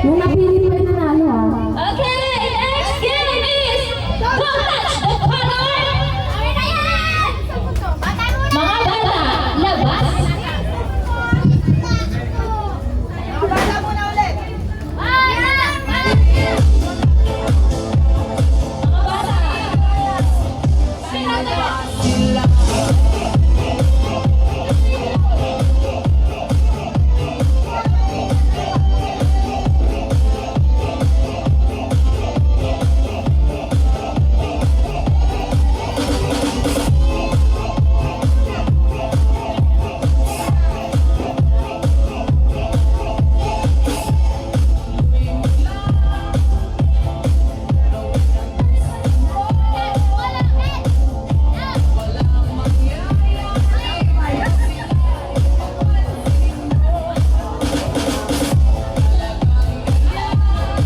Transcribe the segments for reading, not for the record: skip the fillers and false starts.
Yung napili mo yung nanalo ha. Okay, next game is Don't Touch the Color! Mga bata, labas! Bata muna ulit. Mga bata!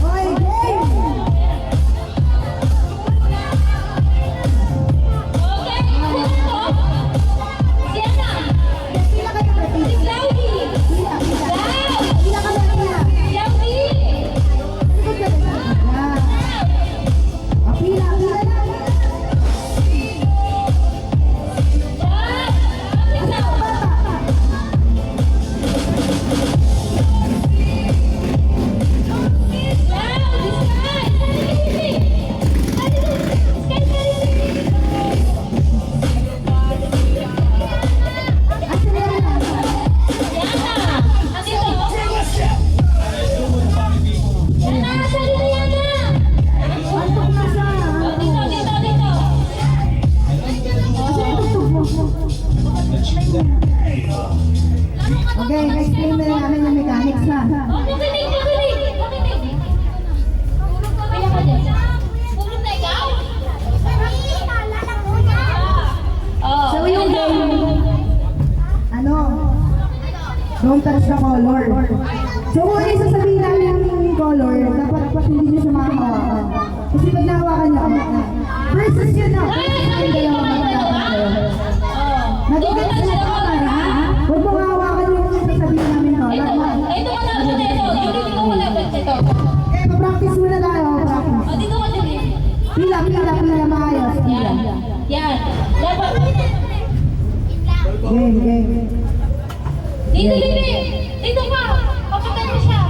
Hoy, game! Okay, ito. Sienna! Pila kayo, Betty. Si Cloudy! Pila, pila. Cloud! Pila ka ba, pila? Cloudy! Ikot ka, Betty. Yan. Ah, pila, pila na. Cloud! Ikaw! Asan na yan? Antok na siya. Asan yung tugtog mo? Okay, next game na namin yung mechanics na. So yung game, ano? Don't touch the color. So kung ano yung sasabihin namin yung color, dapat hindi nyo siya makahawakan. Kasi pag nahawakan nyo, versus yun na. Yung dalawang magkakaroon kayo. Nag-get na siya para, huwag mo hawakan yung sasabihin namin color. Okay, pa-practice muna tayo. Practice. Pila, pila, pila, maayos. Pila. Yan. Dapat. Game, game. Dito, dito. Dito ka. Papatay mo siya.